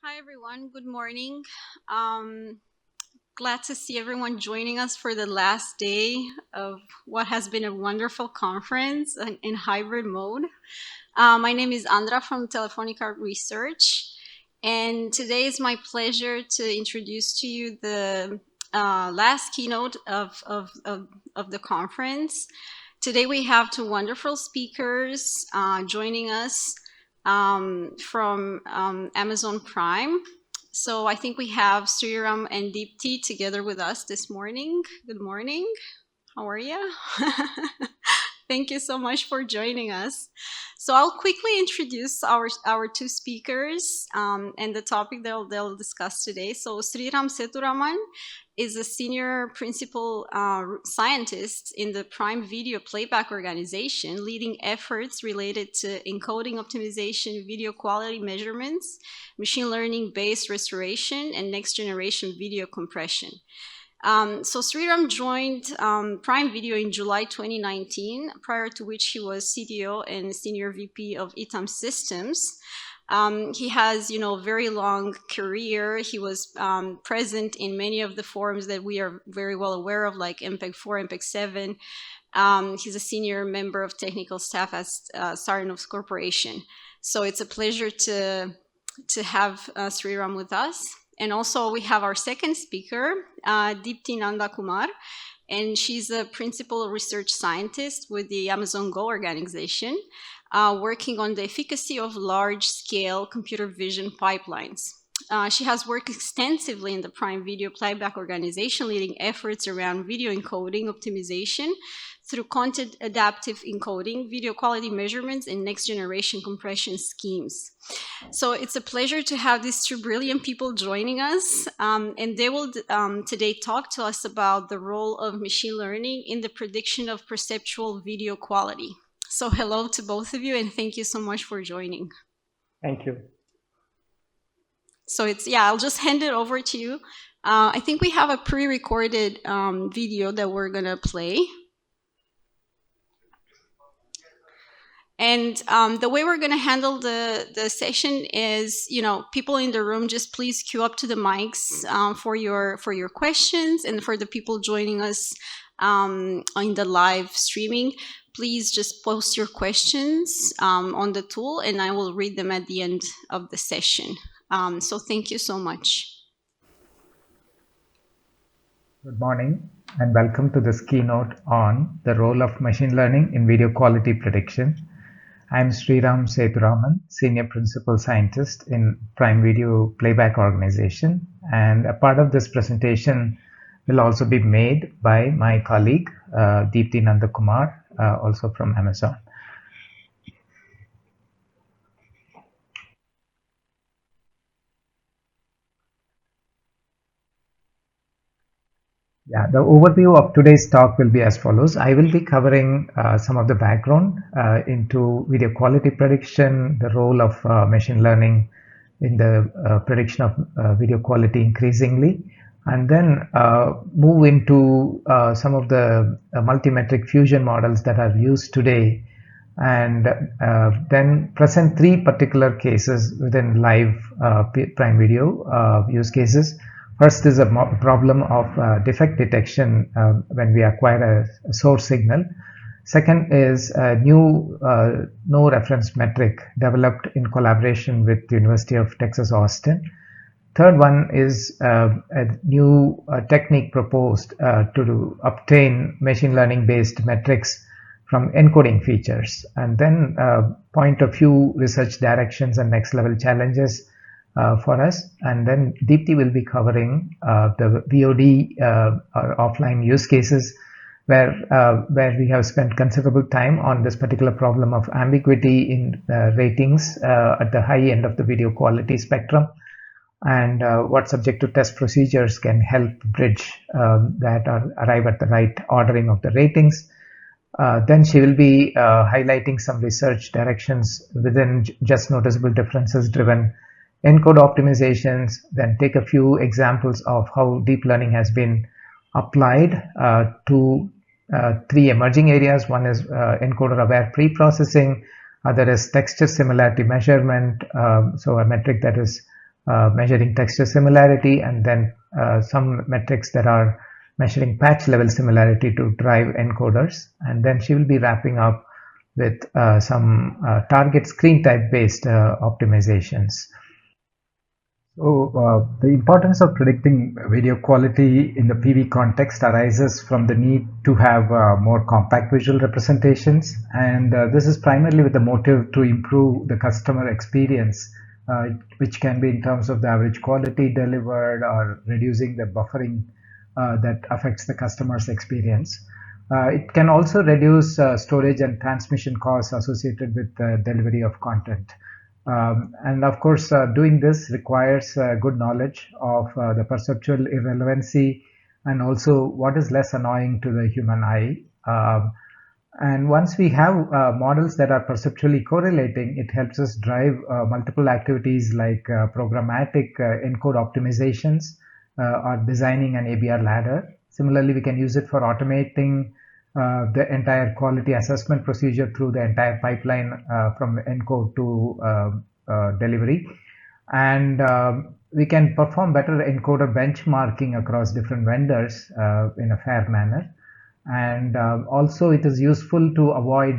Hi, everyone. Good morning. Um, Glad to see everyone joining us for the last day of what has been a wonderful conference in hybrid mode. My name is Andra from Telefonica Research, and today is my pleasure to introduce to you the last keynote of the conference. Today we have two wonderful speakers joining us from Amazon Prime. So I think we have Sriram and Deepti together with us this morning. Good morning. How are you? Thank you so much for joining us. So I'll quickly introduce our two speakers and the topic they'll discuss today. So Sriram Seturaman is a senior principal scientist in the Prime Video Playback Organization, leading efforts related to encoding optimization, video quality measurements, machine learning based restoration, and next generation video compression. So Sriram joined Prime Video in July 2019, prior to which he was CTO and Senior VP of ETAM Systems. He has, a very long career. He was present in many of the forums that we are very well aware of, like MPEG 4, MPEG 7. He's a senior member of technical staff at Sarinov Corporation. So it's a pleasure to have Sriram with us. And also we have our second speaker, Deepti Nandakumar, and she's a principal research scientist with the Amazon Go organization, working on the efficacy of large-scale computer vision pipelines. She has worked extensively in the Prime Video Playback Organization, leading efforts around video encoding optimization through content adaptive encoding, video quality measurements, and next generation compression schemes. So it's a pleasure to have these two brilliant people joining us, and they will today talk to us about the role of machine learning in the prediction of perceptual video quality. So hello to both of you, and thank you so much for joining. Thank you. So I'll just hand it over to you. I think we have a pre-recorded video that we're gonna play. And the way we're going to handle the session is, people in the room, just please queue up to the mics for your questions, and for the people joining us on the live streaming, please just post your questions on the tool, and I will read them at the end of the session. So thank you so much. Good morning and welcome to this keynote on the role of machine learning in video quality prediction. I'm Sriram Sethuraman, Senior Principal Scientist in Prime Video Playback Organization, and a part of this presentation will also be made by my colleague Deepti Nandakumar, also from Amazon. Yeah, the overview of today's talk will be as follows. I will be covering some of the background into video quality prediction, the role of machine learning in the prediction of video quality increasingly, and then move into some of the multimetric fusion models that are used today, and then present three particular cases within live Prime Video use cases. First is a problem of defect detection when we acquire a source signal. Second is a new no reference metric developed in collaboration with the University of Texas Austin. Third one is a new technique proposed to obtain machine learning based metrics from encoding features, and then point a few research directions and next level challenges for us. And then Deepti will be covering the VOD or offline use cases where we have spent considerable time on this particular problem of ambiguity in ratings at the high end of the video quality spectrum, and what subjective test procedures can help bridge that or arrive at the right ordering of the ratings. Then she will be highlighting some research directions within just noticeable differences driven encode optimizations, then take a few examples of how deep learning has been applied to three emerging areas. One is encoder aware pre-processing, other is texture similarity measurement, so a metric that is measuring texture similarity, and then some metrics that are measuring patch level similarity to drive encoders. And then she will be wrapping up with some target screen type based optimizations. So, the importance of predicting video quality in the PV context arises from the need to have more compact visual representations, and this is primarily with the motive to improve the customer experience, which can be in terms of the average quality delivered or reducing the buffering that affects the customer's experience. It can also reduce storage and transmission costs associated with the delivery of content. And of course, doing this requires good knowledge of the perceptual irrelevancy and also what is less annoying to the human eye. And once we have models that are perceptually correlating, it helps us drive multiple activities like programmatic encode optimizations or designing an ABR ladder. Similarly, we can use it for automating the entire quality assessment procedure through the entire pipeline from encode to delivery. And we can perform better encoder benchmarking across different vendors in a fair manner. And also it is useful to avoid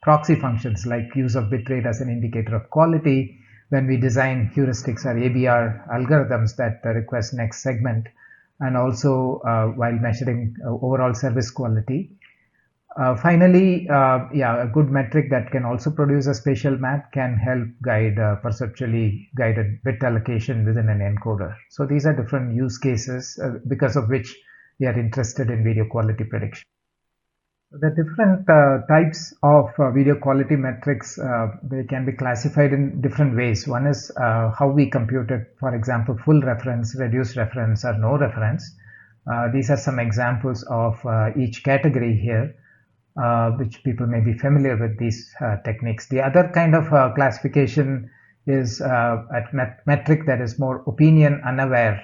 proxy functions like use of bitrate as an indicator of quality when we design heuristics or ABR algorithms that request next segment, and also while measuring overall service quality. Finally, a good metric that can also produce a spatial map can help guide perceptually guided bit allocation within an encoder. So these are different use cases because of which we are interested in video quality prediction. The different types of video quality metrics, they can be classified in different ways. One is how we compute it, for example, full reference, reduced reference, or no reference. These are some examples of each category here, which people may be familiar with these techniques. The other kind of classification is a metric that is more opinion unaware,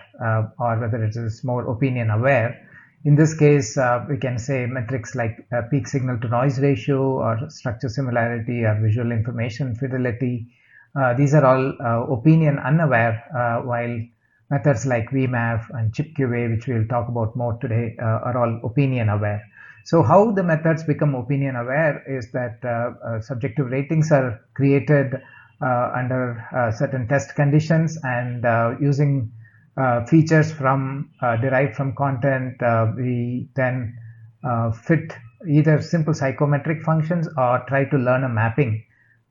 or whether it is more opinion aware. In this case, we can say metrics like peak signal to noise ratio or structure similarity or visual information fidelity. These are all opinion unaware, while methods like VMAF and ChipQA, which we'll talk about more today, are all opinion aware. So how the methods become opinion aware is that subjective ratings are created under certain test conditions, and using features from derived from content, we then fit either simple psychometric functions or try to learn a mapping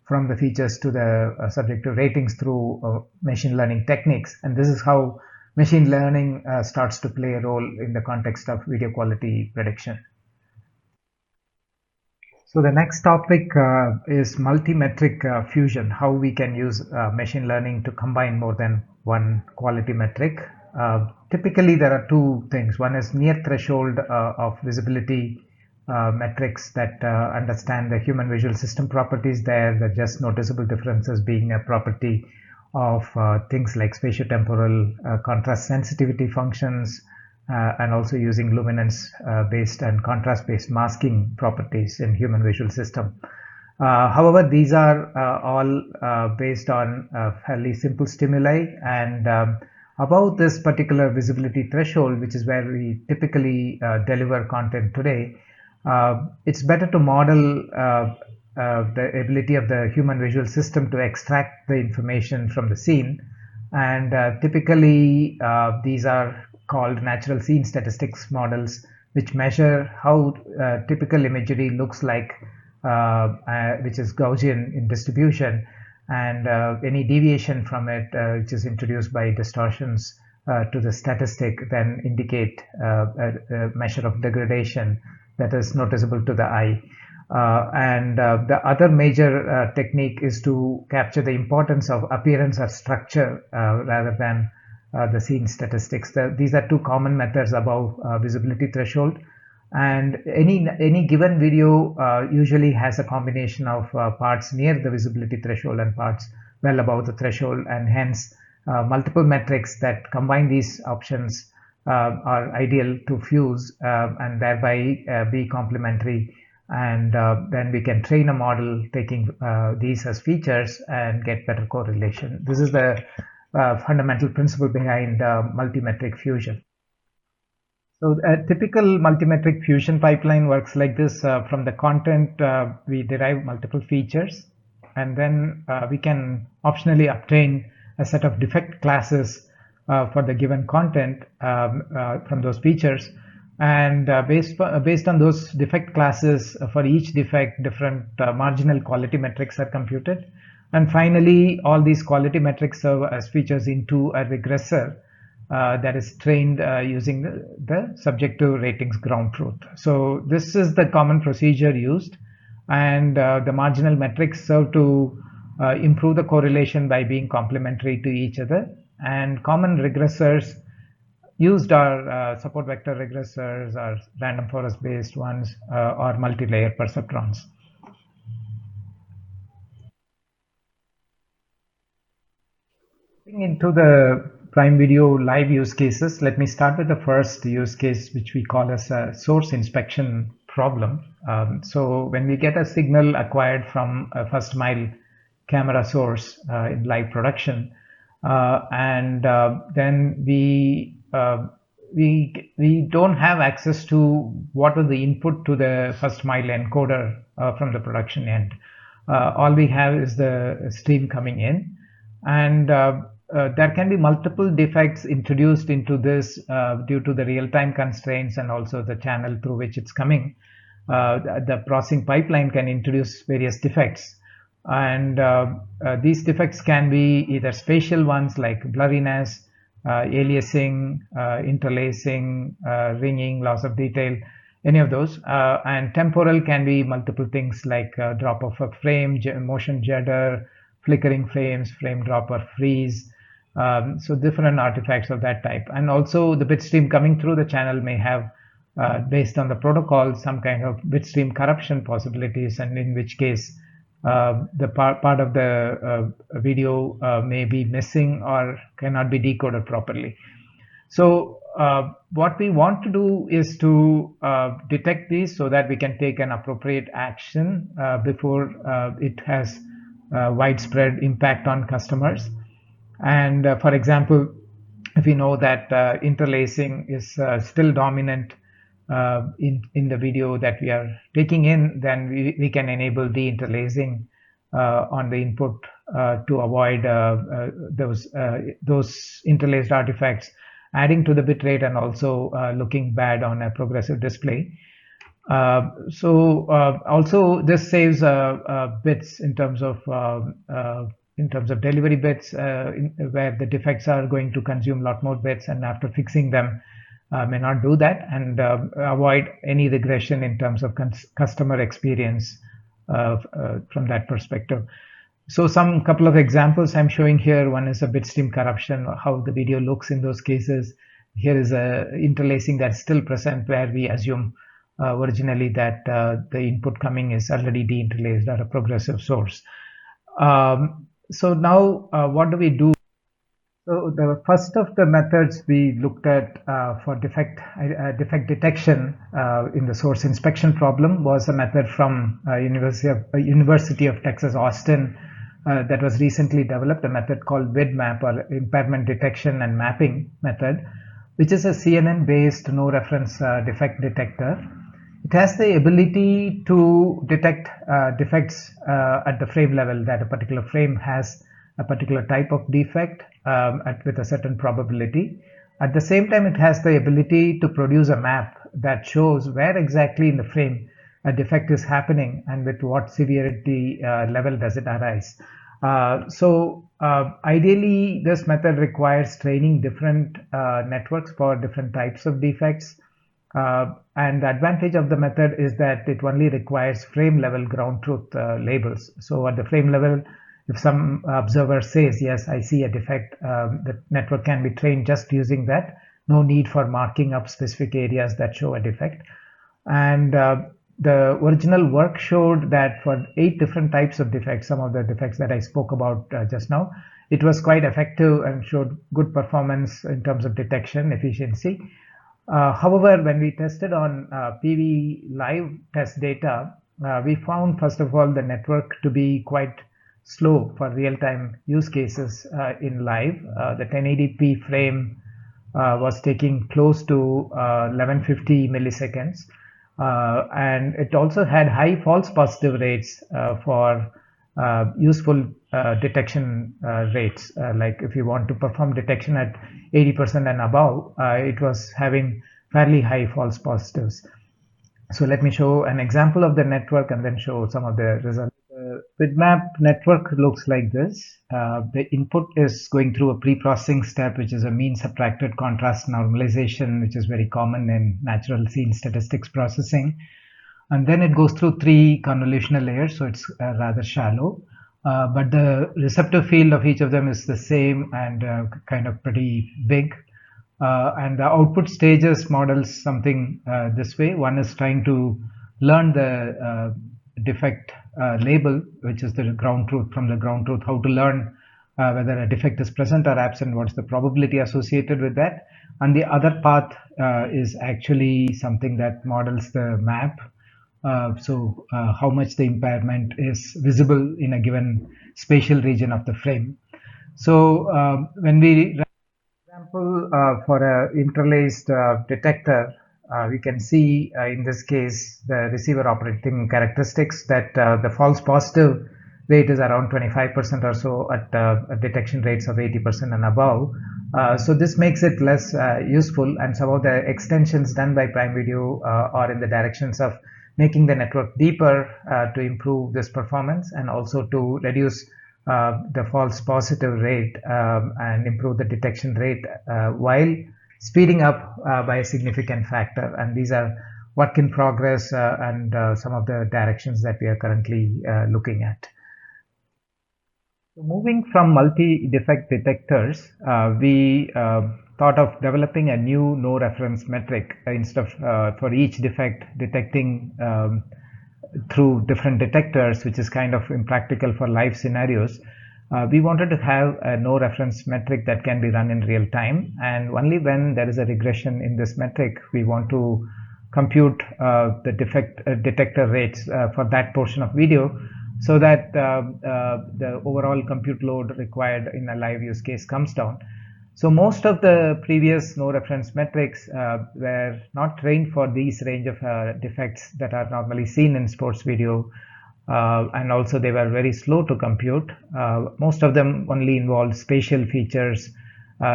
from the features to the subjective ratings through machine learning techniques. And this is how machine learning starts to play a role in the context of video quality prediction. So the next topic is multi-metric fusion, how we can use machine learning to combine more than one quality metric. Typically, there are two things. One is near threshold of visibility metrics that understand the human visual system properties there, the just noticeable differences being a property of things like spatiotemporal contrast sensitivity functions, and also using luminance based and contrast based masking properties in human visual system. However, these are all based on fairly simple stimuli, and above this particular visibility threshold, which is where we typically deliver content today, it's better to model the ability of the human visual system to extract the information from the scene. And typically these are called natural scene statistics models, which measure how typical imagery looks like, which is Gaussian in distribution, and any deviation from it, which is introduced by distortions to the statistic, then indicate a measure of degradation that is noticeable to the eye. And the other major technique is to capture the importance of appearance or structure rather than the scene statistics. These are two common methods above visibility threshold, and any given video usually has a combination of parts near the visibility threshold and parts well above the threshold, and hence multiple metrics that combine these options are ideal to fuse and thereby be complementary, and then we can train a model taking these as features and get better correlation. This is the fundamental principle behind multimetric fusion. So a typical multimetric fusion pipeline works like this. From the content, we derive multiple features, and then we can optionally obtain a set of defect classes for the given content from those features. And based on those defect classes, for each defect, different marginal quality metrics are computed. And finally, all these quality metrics serve as features into a regressor that is trained using the subjective ratings ground truth. So this is the common procedure used, and the marginal metrics serve to improve the correlation by being complementary to each other. And common regressors used are support vector regressors, or random forest based ones, or multi-layer perceptrons. Into the Prime Video live use cases, let me start with the first use case, which we call as a source inspection problem. So when we get a signal acquired from a first mile camera source in live production, and then we don't have access to what was the input to the first mile encoder from the production end. All we have is the stream coming in, and there can be multiple defects introduced into this due to the real-time constraints and also the channel through which it's coming. The processing pipeline can introduce various defects, and these defects can be either spatial ones like blurriness, aliasing, interlacing, ringing, loss of detail, any of those. And temporal can be multiple things like drop of a frame, motion judder, flickering frames, frame drop or freeze. So different artifacts of that type. And also the bit stream coming through the channel may have, based on the protocol, some kind of bit stream corruption possibilities, and in which case the part of the video may be missing or cannot be decoded properly. So what we want to do is to detect these so that we can take an appropriate action before it has widespread impact on customers. And for example, if we know that interlacing is still dominant in the video that we are taking in, then we can enable de-interlacing on the input to avoid those interlaced artifacts adding to the bit rate and also looking bad on a progressive display. Also this saves bits in terms of delivery bits, where the defects are going to consume a lot more bits, and after fixing them may not do that, and avoid any regression in terms of customer experience from that perspective. So some couple of examples I'm showing here. One is a bitstream corruption, how the video looks in those cases. Here is a interlacing that's still present, where we assume originally that the input coming is already deinterlaced or a progressive source. So now what do we do? So the first of the methods we looked at for defect detection in the source inspection problem was a method from University of Texas Austin that was recently developed, a method called WIDMAP, or impairment detection and mapping method, which is a CNN based no reference defect detector. It has the ability to detect defects at the frame level, that a particular frame has a particular type of defect with a certain probability. At the same time, it has the ability to produce a map that shows where exactly in the frame a defect is happening and with what severity level does it arise. Ideally, this method requires training different networks for different types of defects. And the advantage of the method is that it only requires frame level ground truth labels. So at the frame level, if some observer says, yes, I see a defect, the network can be trained just using that. No need for marking up specific areas that show a defect. And the original work showed that for 8 different types of defects, some of the defects that I spoke about just now, it was quite effective and showed good performance in terms of detection efficiency. However, when we tested on PV live test data, we found, first of all, the network to be quite slow for real-time use cases in live. The 1080p frame was taking close to 1150 milliseconds, and it also had high false positive rates for useful detection rates. Like if you want to perform detection at 80% and above, it was having fairly high false positives. So let me show an example of the network and then show some of the results. The bitmap network looks like this. The input is going through a pre-processing step, which is a mean subtracted contrast normalization, which is very common in natural scene statistics processing. And then it goes through 3 convolutional layers, so it's rather shallow. But the receptor field of each of them is the same and kind of pretty big. And the output stages models something this way. One is trying to learn the defect label, which is the ground truth from the ground truth, how to learn whether a defect is present or absent, what's the probability associated with that. And the other path is actually something that models the map. So how much the impairment is visible in a given spatial region of the frame. So when we example for a interlaced detector, we can see in this case the receiver operating characteristics that the false positive rate is around 25% or so at detection rates of 80% and above. So this makes it less useful, and some of the extensions done by Prime Video are in the directions of making the network deeper to improve this performance and also to reduce the false positive rate and improve the detection rate while speeding up by a significant factor. And these are work in progress and some of the directions that we are currently looking at. So moving from multi-defect detectors, we thought of developing a new no reference metric instead of for each defect detecting through different detectors, which is kind of impractical for live scenarios. We wanted to have a no reference metric that can be run in real time, and only when there is a regression in this metric we want to compute the defect detector rates for that portion of video, so that the overall compute load required in a live use case comes down. So most of the previous no reference metrics were not trained for these range of defects that are normally seen in sports video, and also they were very slow to compute. Most of them only involved spatial features.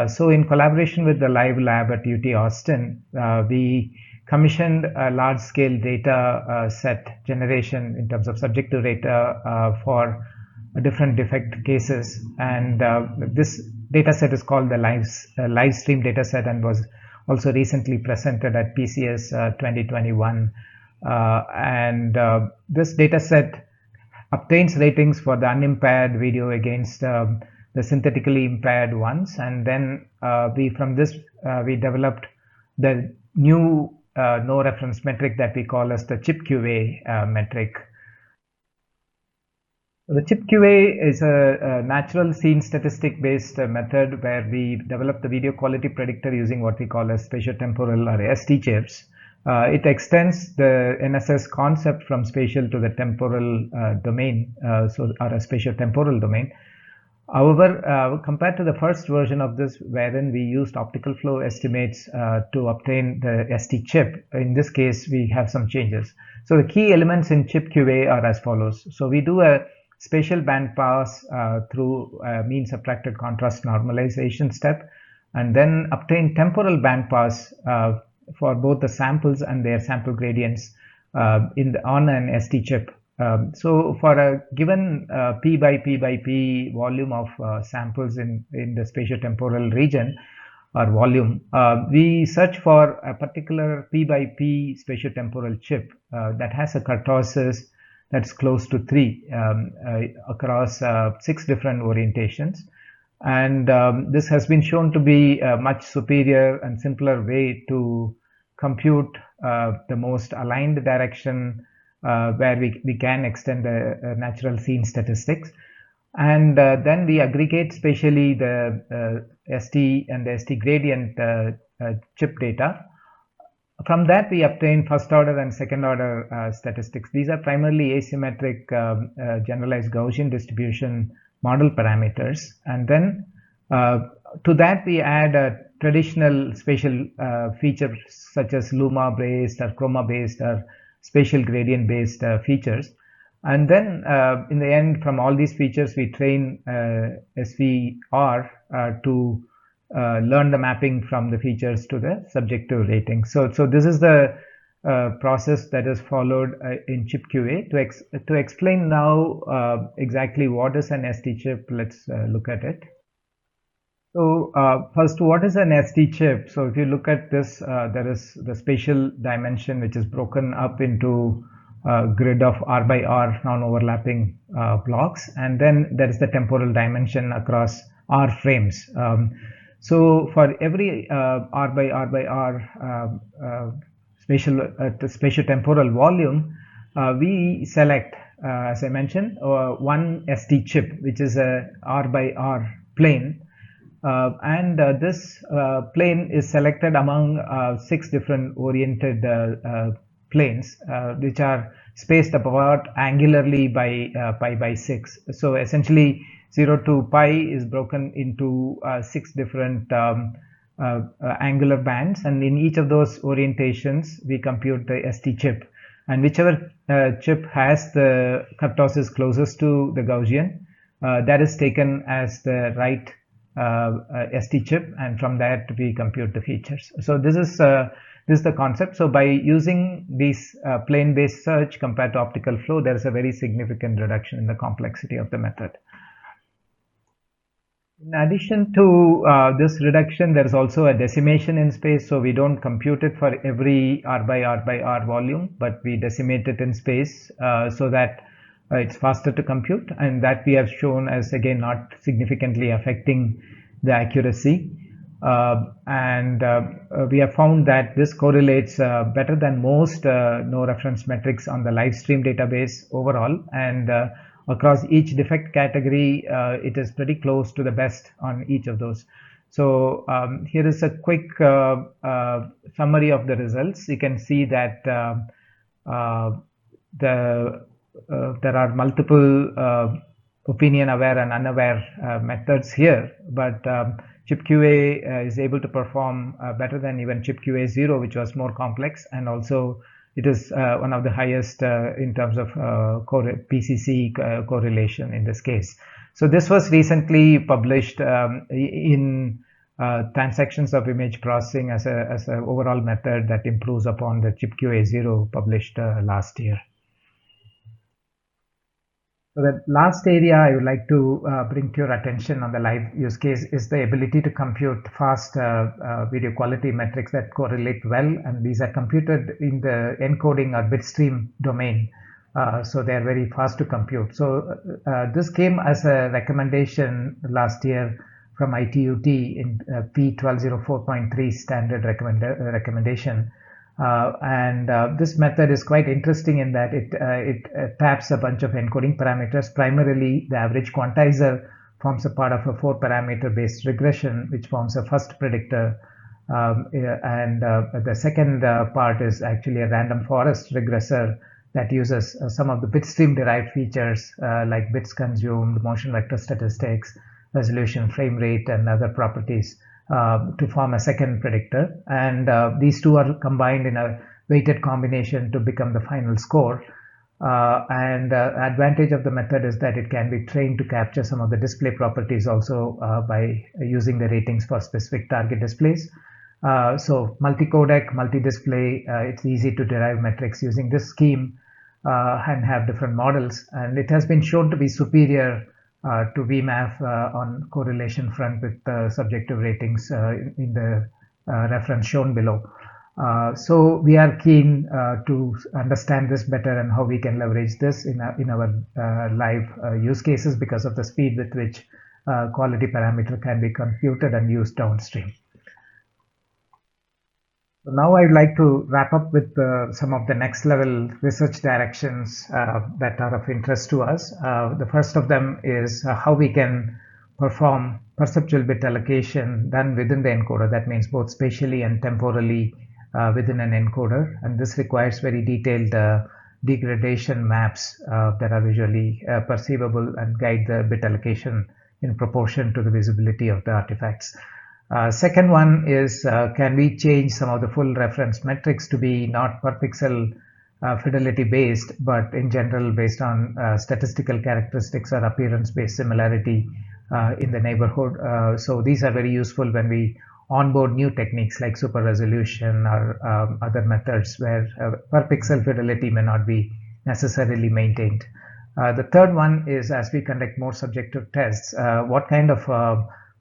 So in collaboration with the Live Lab at UT Austin, we commissioned a large-scale data set generation in terms of subjective data for different defect cases, and this data set is called the live stream data set and was also recently presented at PCS 2021. This data set obtains ratings for the unimpaired video against the synthetically impaired ones, and then from this we developed the new no reference metric that we call as the ChipQA metric. The ChipQA is a natural scene statistic based method where we develop the video quality predictor using what we call as spatiotemporal or ST chips. It extends the NSS concept from spatial to the temporal domain, or a spatiotemporal domain. However, compared to the first version of this, wherein we used optical flow estimates to obtain the ST chip, in this case we have some changes. So the key elements in ChipQA are as follows. So we do a spatial band pass through a mean subtracted contrast normalization step, and then obtain temporal band pass for both the samples and their sample gradients on an ST chip. So for a given P by P by P volume of samples in the spatiotemporal region or volume, we search for a particular P by P spatiotemporal chip that has a kurtosis that's close to 3 across 6 different orientations. And this has been shown to be a much superior and simpler way to compute the most aligned direction where we can extend the natural scene statistics. And then we aggregate spatially the ST and the ST gradient chip data. From that, we obtain first order and second order statistics. These are primarily asymmetric generalized Gaussian distribution model parameters. And then to that, we add traditional spatial features such as luma based or chroma based or spatial gradient based features. And then in the end, from all these features, we train SVR to learn the mapping from the features to the subjective rating. So this is the process that is followed in ChipQA. To explain now exactly what is an ST chip, let's look at it. So first, what is an ST chip? So if you look at this, there is the spatial dimension, which is broken up into grid of R by R non-overlapping blocks, and then there is the temporal dimension across R frames. So for every R by R by R spatial temporal volume, we select, as I mentioned, one ST chip, which is a R by R plane. And this plane is selected among 6 different oriented planes, which are spaced apart angularly by pi by 6. So essentially 0 to pi is broken into 6 different angular bands, and in each of those orientations we compute the ST chip, and whichever chip has the kurtosis closest to the Gaussian, that is taken as the right ST chip, and from that we compute the features. So this is the concept. So by using these plane-based search compared to optical flow, there is a very significant reduction in the complexity of the method. In addition to this reduction, there is also a decimation in space. So we don't compute it for every R by R by R volume, but we decimate it in space so that it's faster to compute, and that we have shown as, again, not significantly affecting the accuracy. We have found that this correlates better than most no reference metrics on the live stream database overall, and across each defect category, it is pretty close to the best on each of those. So here is a quick summary of the results. You can see that there are multiple opinion aware and unaware methods here, but ChipQA is able to perform better than even ChipQA 0, which was more complex, and also it is one of the highest in terms of PCC correlation in this case. So this was recently published in transactions of image processing as an overall method that improves upon the ChipQA 0 published last year. So the last area I would like to bring to your attention on the live use case is the ability to compute fast video quality metrics that correlate well, and these are computed in the encoding or bitstream domain. So they are very fast to compute. So this came as a recommendation last year from ITUT in P1204.3 standard recommendation. This method is quite interesting in that it taps a bunch of encoding parameters. Primarily, the average quantizer forms a part of a 4-parameter based regression, which forms a first predictor. The second part is actually a random forest regressor that uses some of the bitstream derived features like bits consumed, motion vector statistics, resolution, frame rate, and other properties to form a second predictor, and these two are combined in a weighted combination to become the final score. Advantage of the method is that it can be trained to capture some of the display properties also by using the ratings for specific target displays. So multi-codec, multi-display, it's easy to derive metrics using this scheme and have different models, and it has been shown to be superior to VMAF on correlation front with subjective ratings in the reference shown below. So we are keen to understand this better and how we can leverage this in our live use cases because of the speed with which quality parameter can be computed and used downstream. So now I'd like to wrap up with some of the next level research directions that are of interest to us. The first of them is how we can perform perceptual bit allocation done within the encoder. That means both spatially and temporally within an encoder, and this requires very detailed degradation maps that are visually perceivable and guide the bit allocation in proportion to the visibility of the artifacts. Second one is, can we change some of the full reference metrics to be not per pixel fidelity based, but in general based on statistical characteristics or appearance based similarity in the neighborhood. So these are very useful when we onboard new techniques like super resolution or other methods where per pixel fidelity may not be necessarily maintained. The third one is, as we conduct more subjective tests, what kind of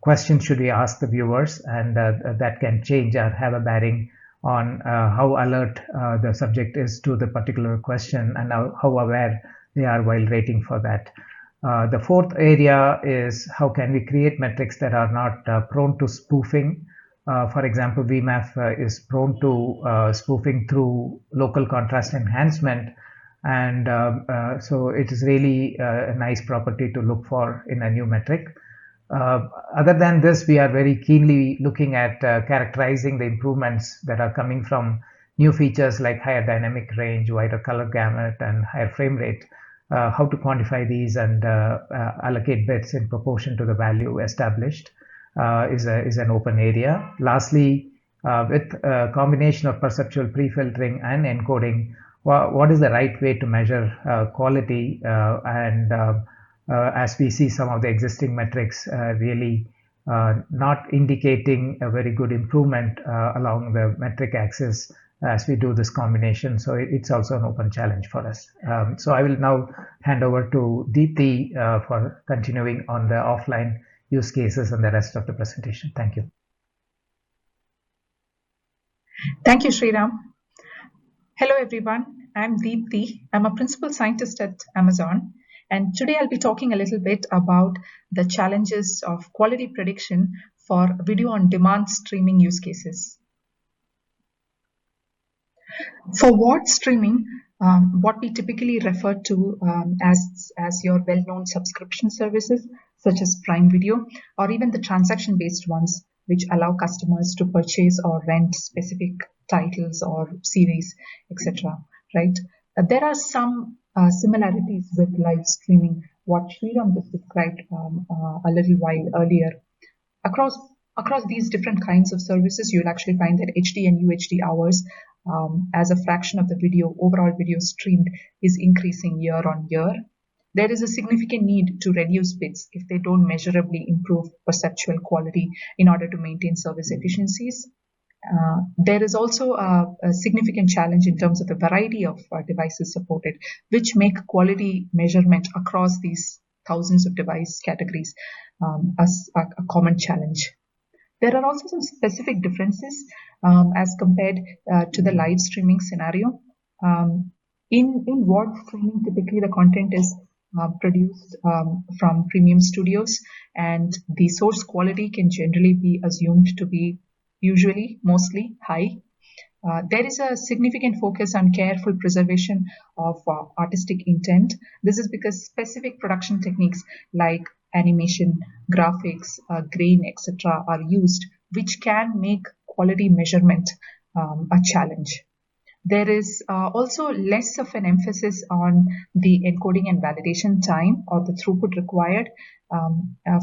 questions should we ask the viewers, and that can change or have a bearing on how alert the subject is to the particular question and how aware they are while rating for that. The fourth area is, how can we create metrics that are not prone to spoofing. For example, VMAF is prone to spoofing through local contrast enhancement, and so it is really a nice property to look for in a new metric. Other than this, we are very keenly looking at characterizing the improvements that are coming from new features like higher dynamic range, wider color gamut, and higher frame rate. How to quantify these and allocate bits in proportion to the value established is an open area. Lastly, with a combination of perceptual pre-filtering and encoding, what is the right way to measure quality, and as we see some of the existing metrics really not indicating a very good improvement along the metric axis as we do this combination. So it's also an open challenge for us. So I will now hand over to Deepti for continuing on the offline use cases and the rest of the presentation. Thank you. Thank you, Sriram. Hello, everyone. I'm Deepti. I'm a principal scientist at Amazon. And today I'll be talking a little bit about the challenges of quality prediction for video on demand streaming use cases. For VOD streaming, what we typically refer to as your well-known subscription services, such as Prime Video, or even the transaction-based ones, which allow customers to purchase or rent specific titles or series, etc. Right? There are some similarities with live streaming, what Sriram just described a little while earlier. Across these different kinds of services, you'll actually find that HD and UHD hours as a fraction of the overall video streamed is increasing year on year. There is a significant need to reduce bits if they don't measurably improve perceptual quality in order to maintain service efficiencies. There is also a significant challenge in terms of the variety of devices supported, which make quality measurement across these thousands of device categories as a common challenge. There are also some specific differences as compared to the live streaming scenario. In VOD streaming, typically the content is produced from premium studios, and the source quality can generally be assumed to be mostly high. There is a significant focus on careful preservation of artistic intent. This is because specific production techniques like animation, graphics, grain, etc. are used, which can make quality measurement a challenge. There is also less of an emphasis on the encoding and validation time or the throughput required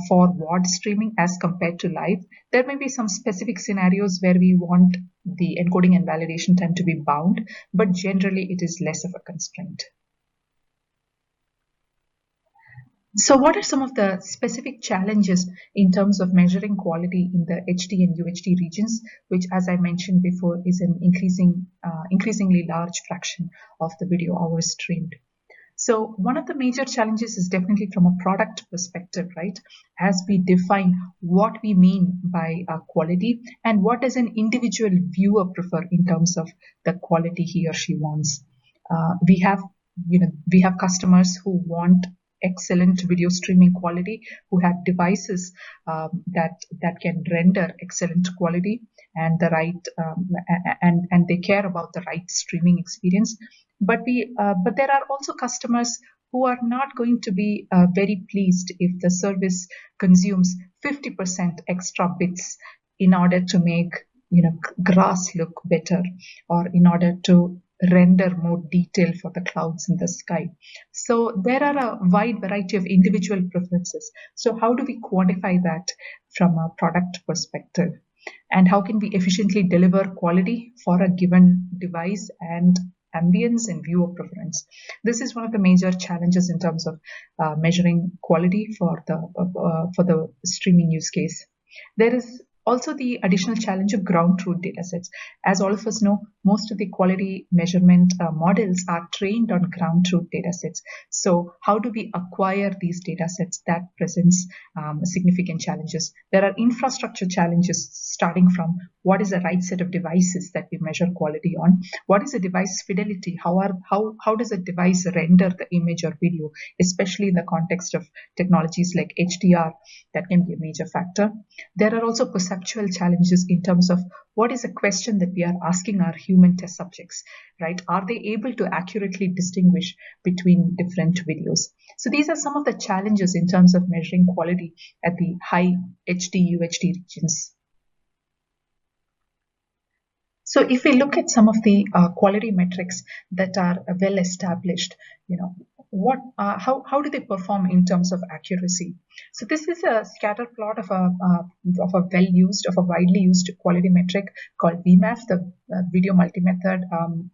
for VOD streaming as compared to live. There may be some specific scenarios where we want the encoding and validation time to be bound, but generally it is less of a constraint. So what are some of the specific challenges in terms of measuring quality in the HD and UHD regions, which, as I mentioned before, is an increasingly large fraction of the video hours streamed? So one of the major challenges is definitely from a product perspective, right? As we define what we mean by quality and what does an individual viewer prefer in terms of the quality he or she wants. We have customers who want excellent video streaming quality, who have devices that can render excellent quality and the right and they care about the right streaming experience. But there are also customers who are not going to be very pleased if the service consumes 50% extra bits in order to make grass look better, or in order to render more detail for the clouds in the sky. So there are a wide variety of individual preferences. So how do we quantify that from a product perspective? And how can we efficiently deliver quality for a given device and ambience and viewer preference? This is one of the major challenges in terms of measuring quality for the streaming use case. There is also the additional challenge of ground truth datasets. As all of us know, most of the quality measurement models are trained on ground truth datasets. So how do we acquire these datasets? That presents significant challenges. There are infrastructure challenges, starting from what is the right set of devices that we measure quality on? What is the device fidelity? How does a device render the image or video, especially in the context of technologies like HDR? That can be a major factor. There are also perceptual challenges in terms of what is a question that we are asking our human test subjects, right? Are they able to accurately distinguish between different videos? So these are some of the challenges in terms of measuring quality at the high HD, UHD regions. So if we look at some of the quality metrics that are well established, how do they perform in terms of accuracy? So this is a scatter plot of a widely used quality metric called VMAF, the Video Multi-Method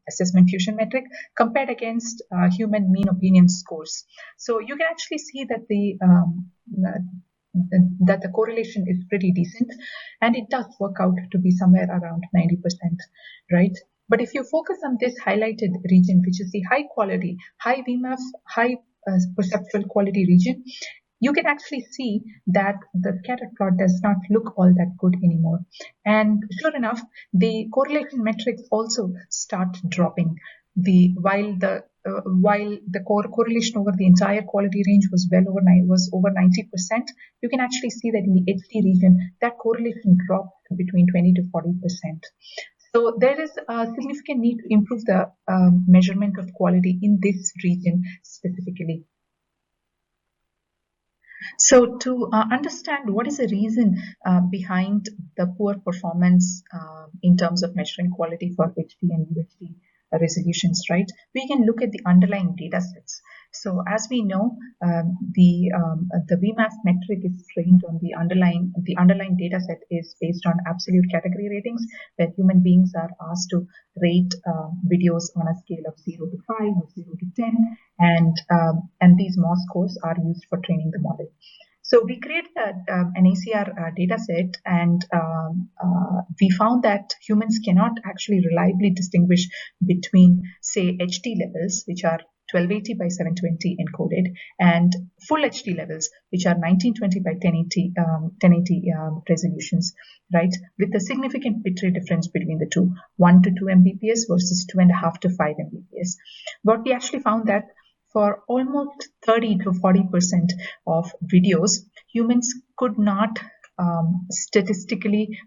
Assessment Fusion metric, compared against human mean opinion scores. So you can actually see that the correlation is pretty decent, and it does work out to be somewhere around 90%, right? But if you focus on this highlighted region, which is the high quality, high VMAF, high perceptual quality region, you can actually see that the scatter plot does not look all that good anymore. And sure enough, the correlation metrics also start dropping. While the correlation over the entire quality range was over 90%, you can actually see that in the HD region, that correlation dropped between 20 to 40%. So there is a significant need to improve the measurement of quality in this region specifically. So to understand what is the reason behind the poor performance in terms of measuring quality for HD and UHD resolutions, right? We can look at the underlying data sets. So as we know, the VMAF metric is trained on the underlying data set is based on absolute category ratings, where human beings are asked to rate videos on a scale of 0 to 5 or 0 to 10, and these MOS scores are used for training the model. So we created an ACR data set, and we found that humans cannot actually reliably distinguish between, say, HD levels, which are 1280 by 720 encoded, and full HD levels, which are 1920 by 1080 resolutions, right? With a significant bitrate difference between the two, 1 to 2 Mbps versus 2.5 to 5 Mbps. But we actually found that for almost 30 to 40% of videos, humans could not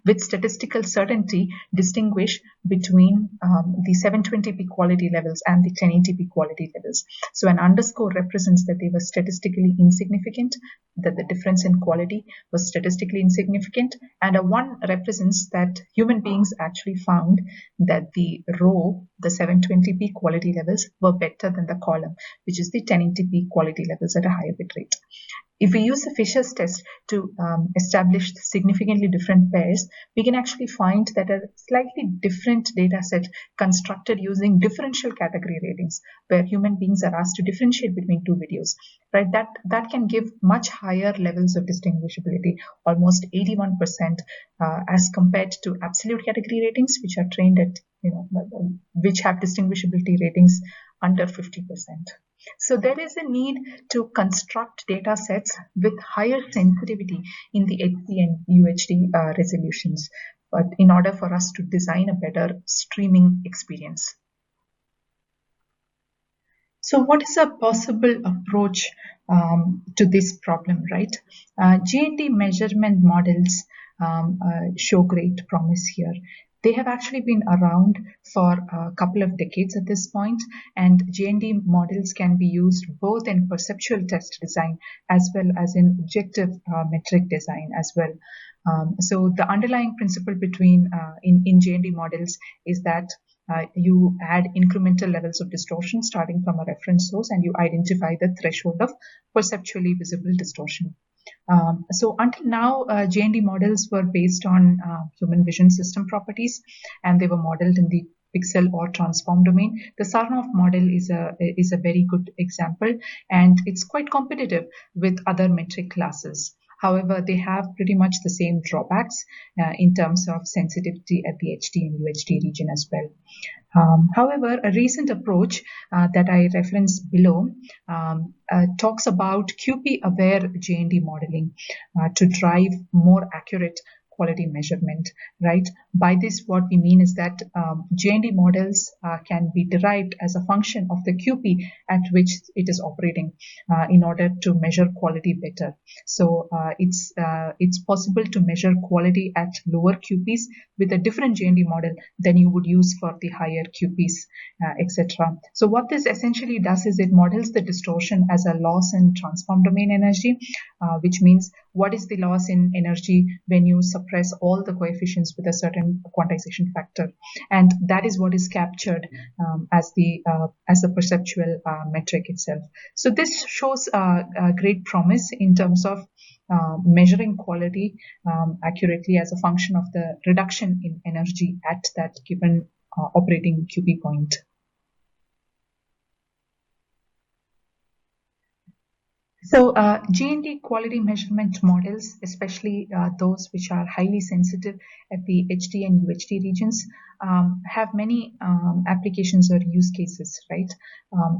with statistical certainty distinguish between the 720p quality levels and the 1080p quality levels. So an underscore represents that they were statistically insignificant, that the difference in quality was statistically insignificant, and a 1 represents that human beings actually found that the row, the 720p quality levels, were better than the column, which is the 1080p quality levels at a higher bitrate. If we use the Fisher's test to establish significantly different pairs, we can actually find that a slightly different data set constructed using differential category ratings, where human beings are asked to differentiate between two videos, right? That can give much higher levels of distinguishability, almost 81%, as compared to absolute category ratings, which are trained at, which have distinguishability ratings under 50%. So there is a need to construct data sets with higher sensitivity in the HD and UHD resolutions, but in order for us to design a better streaming experience. So what is a possible approach to this problem, right? G&T measurement models show great promise here. They have actually been around for a couple of decades at this point, and JND models can be used both in perceptual test design as well as in objective metric design as well. So the underlying principle between in JND models is that you add incremental levels of distortion starting from a reference source, and you identify the threshold of perceptually visible distortion. So until now, JND models were based on human vision system properties, and they were modeled in the pixel or transform domain. The Sarnoff model is a very good example, and it's quite competitive with other metric classes. However, they have pretty much the same drawbacks in terms of sensitivity at the HD and UHD region as well. However, a recent approach that I reference below talks about QP-aware JND modeling to drive more accurate quality measurement, right? By this, what we mean is that JND models can be derived as a function of the QP at which it is operating in order to measure quality better. So it's possible to measure quality at lower QPs with a different JND model than you would use for the higher QPs, etc. So what this essentially does is it models the distortion as a loss in transform domain energy, which means what is the loss in energy when you suppress all the coefficients with a certain quantization factor, and that is what is captured as the perceptual metric itself. So this shows a great promise in terms of measuring quality accurately as a function of the reduction in energy at that given operating QP point. So JND quality measurement models, especially those which are highly sensitive at the HD and UHD regions, have many applications or use cases, right?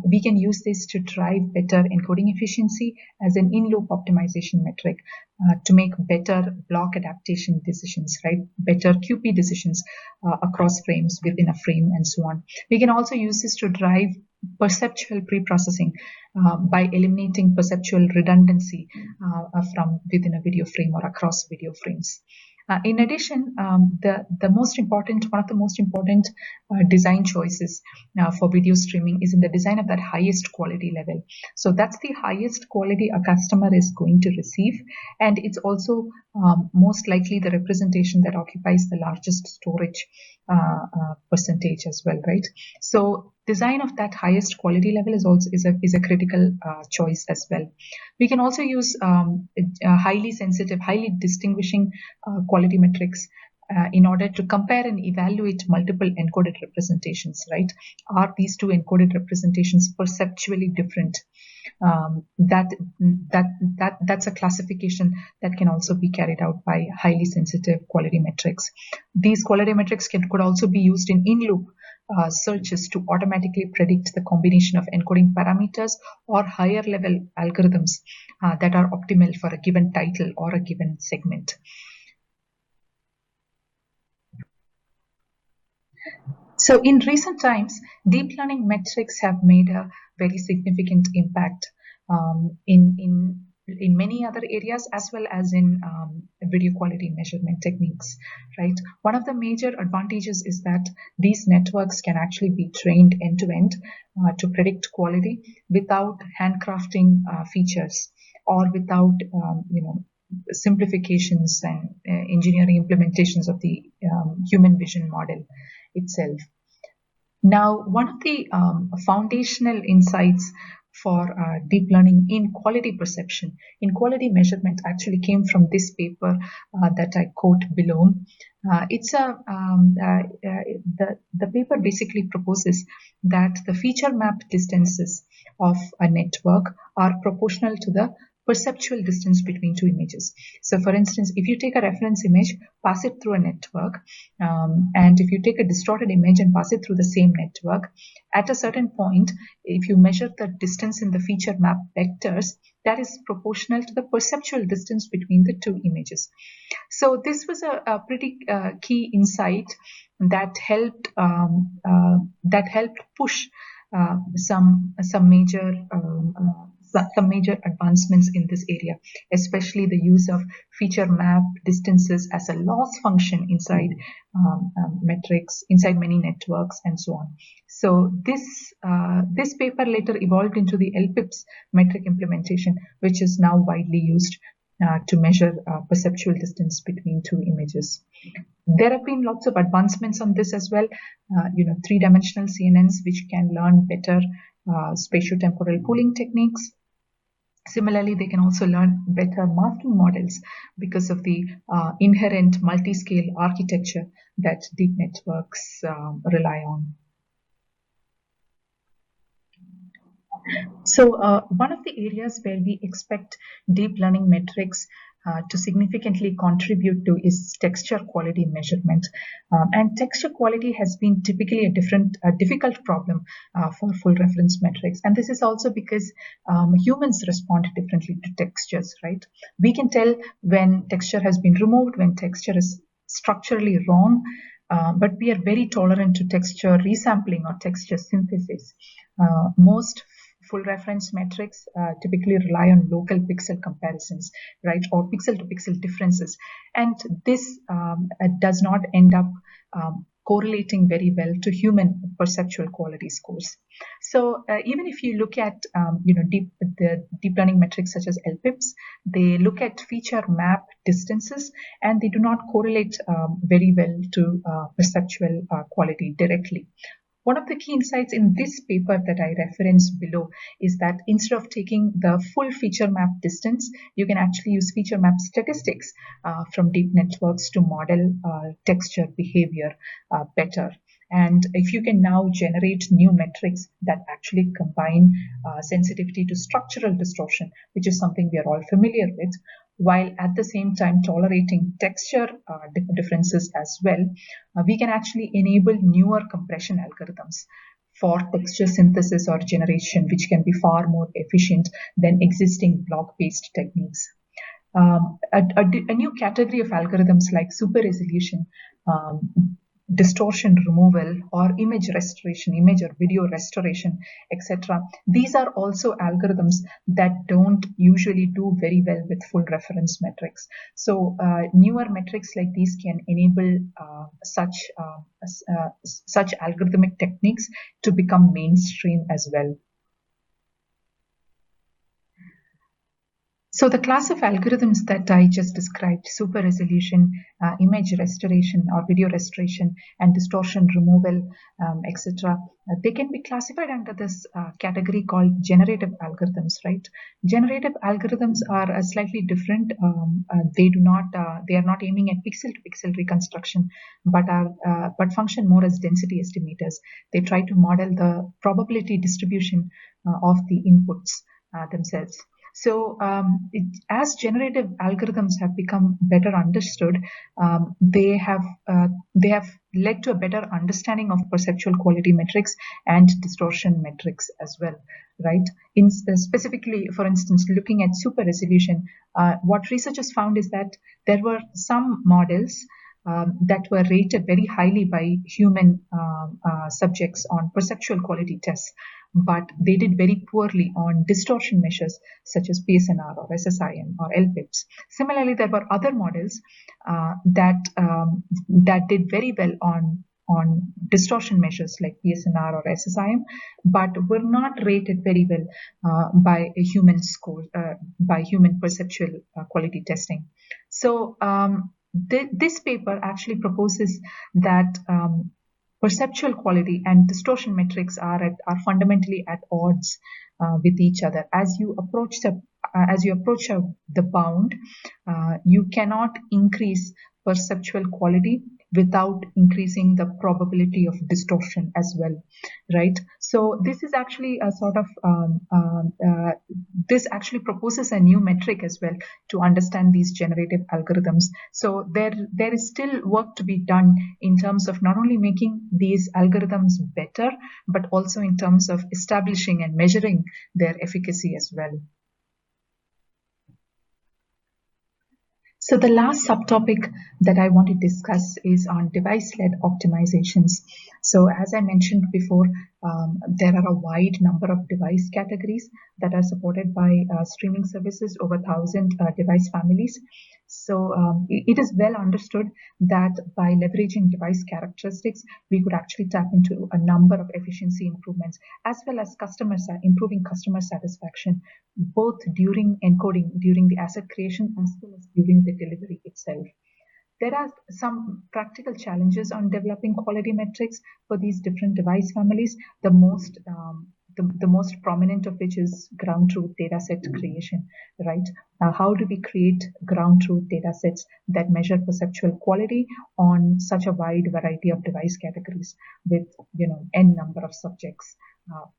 We can use this to drive better encoding efficiency as an in-loop optimization metric to make better block adaptation decisions, right? Better QP decisions across frames, within a frame, and so on. We can also use this to drive perceptual pre-processing by eliminating perceptual redundancy from within a video frame or across video frames. In addition, one of the most important design choices for video streaming is in the design of that highest quality level. So that's the highest quality a customer is going to receive, and it's also most likely the representation that occupies the largest storage percentage as well, right? So design of that highest quality level is a critical choice as well. We can also use highly sensitive, highly distinguishing quality metrics in order to compare and evaluate multiple encoded representations, right? Are these two encoded representations perceptually different? That's a classification that can also be carried out by highly sensitive quality metrics. These quality metrics could also be used in in-loop searches to automatically predict the combination of encoding parameters or higher level algorithms that are optimal for a given title or a given segment. So in recent times, deep learning metrics have made a very significant impact in many other areas as well as in video quality measurement techniques, right? One of the major advantages is that these networks can actually be trained end-to-end to predict quality without handcrafting features or without simplifications and engineering implementations of the human vision model itself. Now, one of the foundational insights for deep learning in quality perception, in quality measurement, actually came from this paper that I quote below. The paper basically proposes that the feature map distances of a network are proportional to the perceptual distance between two images. So for instance, if you take a reference image, pass it through a network, and if you take a distorted image and pass it through the same network, at a certain point, if you measure the distance in the feature map vectors, that is proportional to the perceptual distance between the two images. So this was a pretty key insight that helped push some major some major advancements in this area, especially the use of feature map distances as a loss function inside metrics, inside many networks, and so on. So this paper later evolved into the LPIPS metric implementation, which is now widely used to measure perceptual distance between two images. There have been lots of advancements on this as well. Three-dimensional CNNs, which can learn better spatiotemporal pooling techniques. Similarly, they can also learn better masking models because of the inherent multi-scale architecture that deep networks rely on. So one of the areas where we expect deep learning metrics to significantly contribute to is texture quality measurement. And texture quality has been typically a difficult problem for full reference metrics. And this is also because humans respond differently to textures, right? We can tell when texture has been removed, when texture is structurally wrong, but we are very tolerant to texture resampling or texture synthesis. Most full reference metrics typically rely on local pixel comparisons, right, or pixel to pixel differences. And this does not end up correlating very well to human perceptual quality scores. So even if you look at the deep learning metrics such as LPIPS, they look at feature map distances, and they do not correlate very well to perceptual quality directly. One of the key insights in this paper that I reference below is that instead of taking the full feature map distance, you can actually use feature map statistics from deep networks to model texture behavior better. And if you can now generate new metrics that actually combine sensitivity to structural distortion, which is something we are all familiar with, while at the same time tolerating texture differences as well, we can actually enable newer compression algorithms for texture synthesis or generation, which can be far more efficient than existing block-based techniques. A new category of algorithms like super resolution, distortion removal, or image restoration, image or video restoration, etc. These are also algorithms that don't usually do very well with full reference metrics. So newer metrics like these can enable such algorithmic techniques to become mainstream as well. So the class of algorithms that I just described, super resolution, image restoration or video restoration, and distortion removal, etc., they can be classified under this category called generative algorithms, right? Generative algorithms are slightly different. They are not aiming at pixel-to-pixel reconstruction, but function more as density estimators. They try to model the probability distribution of the inputs themselves. So as generative algorithms have become better understood, they have led to a better understanding of perceptual quality metrics and distortion metrics as well, right? Specifically, for instance, looking at super resolution, what researchers found is that there were some models that were rated very highly by human subjects on perceptual quality tests, but they did very poorly on distortion measures such as PSNR or SSIM or LPIPS. Similarly, there were other models that did very well on distortion measures like PSNR or SSIM, but were not rated very well by a human score, by human perceptual quality testing. So this paper actually proposes that perceptual quality and distortion metrics are fundamentally at odds with each other. As you approach the bound, you cannot increase perceptual quality without increasing the probability of distortion as well, right? So this is actually a sort of this actually proposes a new metric as well to understand these generative algorithms. So there is still work to be done in terms of not only making these algorithms better, but also in terms of establishing and measuring their efficacy as well. So the last subtopic that I want to discuss is on device-led optimizations. So as I mentioned before, there are a wide number of device categories that are supported by streaming services, over 1,000 device families. So it is well understood that by leveraging device characteristics, we could actually tap into a number of efficiency improvements, as well as improving customer satisfaction, both during encoding, during the asset creation, as well as during the delivery itself. There are some practical challenges on developing quality metrics for these different device families. The most prominent of which is ground truth dataset creation, right? How do we create ground truth datasets that measure perceptual quality on such a wide variety of device categories with, n number of subjects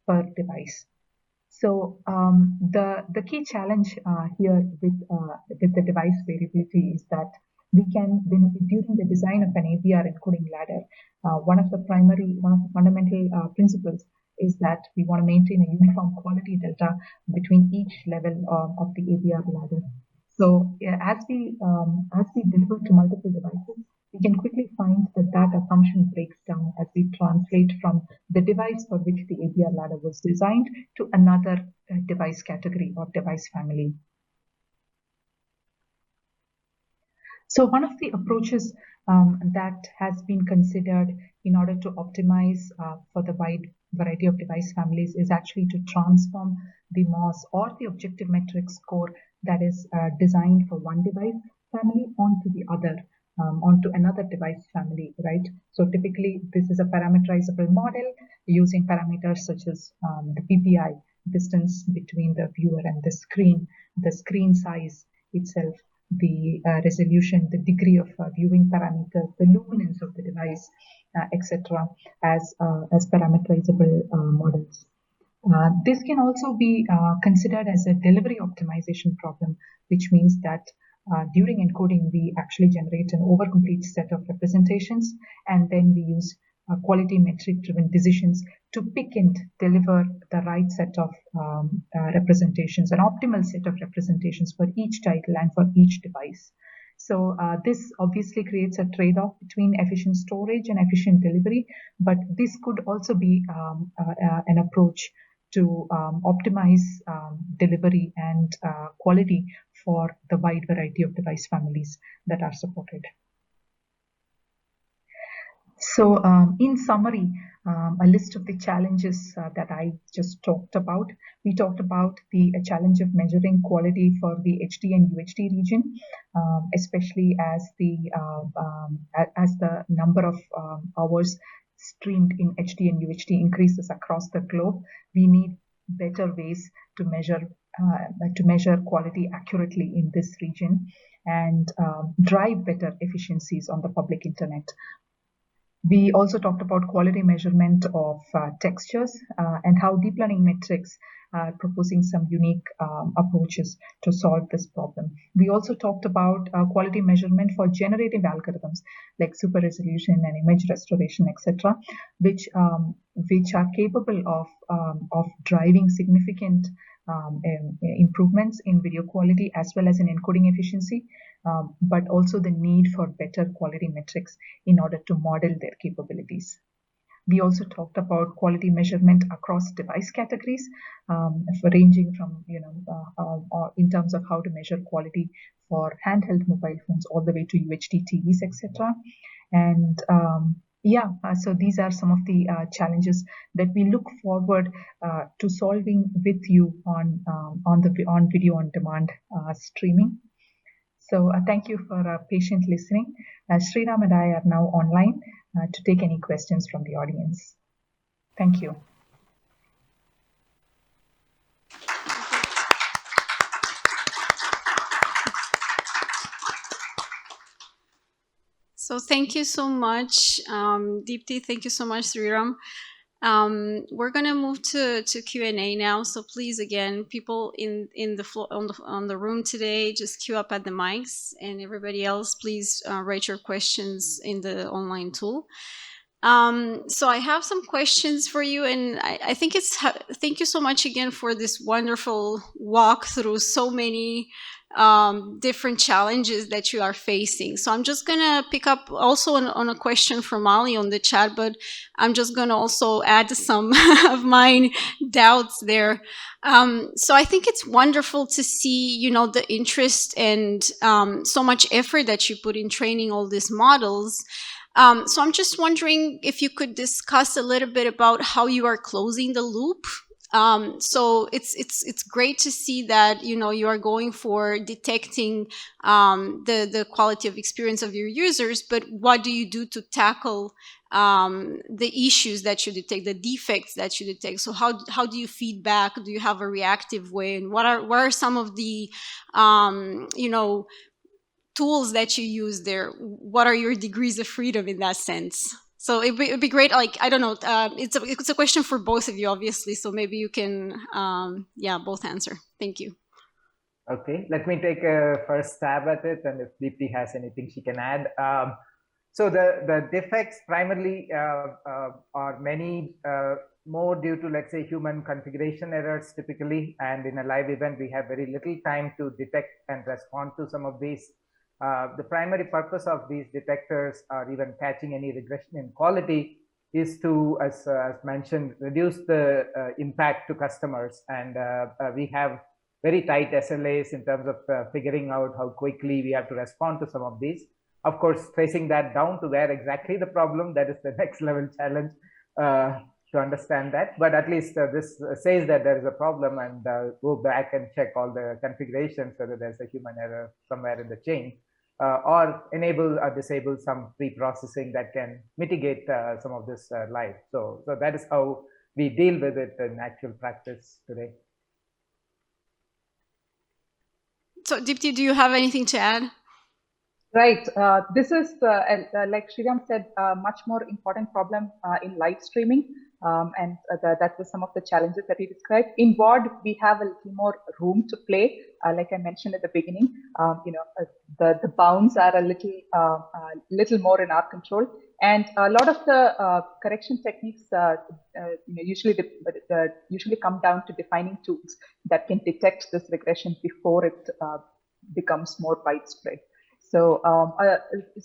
per device? So the key challenge here with the device variability is that during the design of an ABR encoding ladder, one of the fundamental principles is that we want to maintain a uniform quality delta between each level of the ABR ladder. So as we deliver to multiple devices, we can quickly find that assumption breaks down as we translate from the device for which the ABR ladder was designed to another device category or device family. So one of the approaches that has been considered in order to optimize for the wide variety of device families is actually to transform the MOS or the objective metrics score that is designed for one device family onto the other, onto another device family, right? So typically this is a parameterizable model using parameters such as the PPI, distance between the viewer and the screen size itself, the resolution, the degree of viewing parameters, the luminance of the device, etc., as parameterizable models. This can also be considered as a delivery optimization problem, which means that during encoding, we actually generate an overcomplete set of representations, and then we use quality metric-driven decisions to pick and deliver the right set of representations, an optimal set of representations for each title and for each device. So this obviously creates a trade-off between efficient storage and efficient delivery, but this could also be an approach to optimize delivery and quality for the wide variety of device families that are supported. So in summary, a list of the challenges that I just talked about. We talked about the challenge of measuring quality for the HD and UHD region, especially as the number of hours streamed in HD and UHD increases across the globe. We need better ways to measure quality accurately in this region and drive better efficiencies on the public internet. We also talked about quality measurement of textures and how deep learning metrics are proposing some unique approaches to solve this problem. We also talked about quality measurement for generative algorithms like super resolution and image restoration, etc., which are capable of driving significant improvements in video quality as well as in encoding efficiency, but also the need for better quality metrics in order to model their capabilities. We also talked about quality measurement across device categories, ranging from, in terms of how to measure quality for handheld mobile phones all the way to UHD TVs, etc. And so these are some of the challenges that we look forward to solving with you on video on demand streaming. So thank you for patient listening. Sriram and I are now online to take any questions from the audience. Thank you. So thank you so much, Deepti. Thank you so much, Sriram. We're gonna move to Q&A now. So please, again, people in the floor on the room today, just queue up at the mics, and everybody else, please write your questions in the online tool. So I have some questions for you, and I think thank you so much again for this wonderful walk through so many different challenges that you are facing. So I'm just gonna pick up also on a question from Ali on the chat, but I'm just gonna also add some of my doubts there. So I think it's wonderful to see, the interest and so much effort that you put in training all these models. So I'm just wondering if you could discuss a little bit about how you are closing the loop. So it's great to see that you are going for detecting the quality of experience of your users, but what do you do to tackle the issues that you detect, the defects that you detect? So how do you feedback? Do you have a reactive way, and what are some of the tools that you use there? What are your degrees of freedom in that sense? So it'd be great. Like, I don't know. It's a question for both of you, obviously. So maybe you can, both answer. Thank you. Okay, let me take a first stab at it, and if Deepti has anything she can add. So the defects primarily are many more due to, let's say, human configuration errors typically, and in a live event we have very little time to detect and respond to some of these. The primary purpose of these detectors, or even catching any regression in quality, is to, as mentioned, reduce the impact to customers, and we have very tight SLAs in terms of figuring out how quickly we have to respond to some of these. Of course, tracing that down to where exactly the problem, that is the next level challenge to understand that. But at least this says that there is a problem, and go back and check all the configurations whether there's a human error somewhere in the chain, or enable or disable some pre-processing that can mitigate some of this live. So that is how we deal with it in actual practice today. So Deepti, do you have anything to add? Right. This is, like Sriram said, a much more important problem in live streaming. And that was some of the challenges that he described. In VOD, we have a little more room to play. Like I mentioned at the beginning, the bounds are a little more in our control. And a lot of the correction techniques usually come down to defining tools that can detect this regression before it becomes more widespread. So,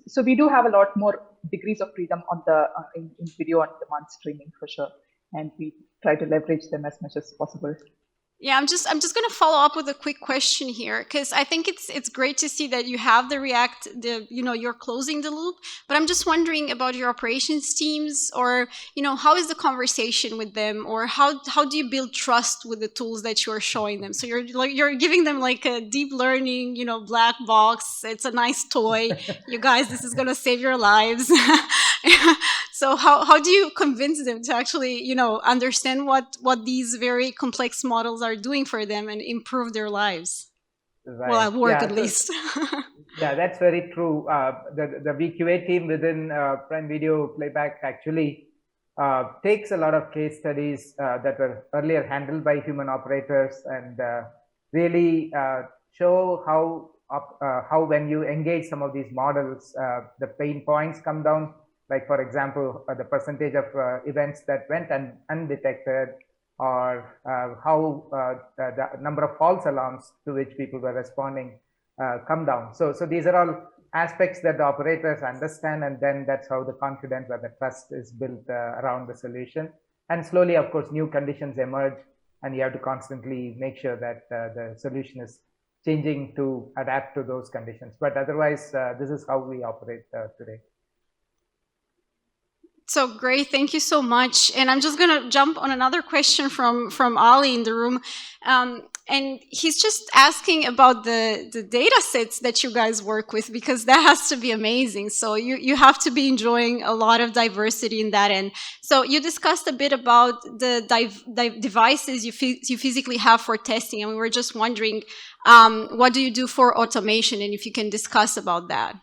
so we do have a lot more degrees of freedom on the in video on demand streaming for sure, and we try to leverage them as much as possible. Yeah, I'm just going to follow up with a quick question here, because I think it's great to see that you have you're closing the loop, but I'm just wondering about your operations teams, or how is the conversation with them, or how do you build trust with the tools that you are showing them? So you're giving them like a deep learning, black box. It's a nice toy. You guys, this is going to save your lives. So how do you convince them to actually understand what these very complex models are doing for them and improve their lives? Right. Well, at work at least. Yeah, that's very true. The VQA team within Prime Video Playback actually takes a lot of case studies that were earlier handled by human operators, and really show how when you engage some of these models, the pain points come down. Like, for example, the percentage of events that went undetected, or how the number of false alarms to which people were responding come down. So these are all aspects that the operators understand, and then that's how the confidence or the trust is built around the solution. And slowly, of course, new conditions emerge, and you have to constantly make sure that the solution is changing to adapt to those conditions. But otherwise, this is how we operate today. So great, thank you so much. And I'm just gonna jump on another question from Ali in the room, and he's just asking about the data sets that you guys work with, because that has to be amazing. So you have to be enjoying a lot of diversity in that end. So you discussed a bit about the devices you physically have for testing, and we were just wondering, what do you do for automation, and if you can discuss about that.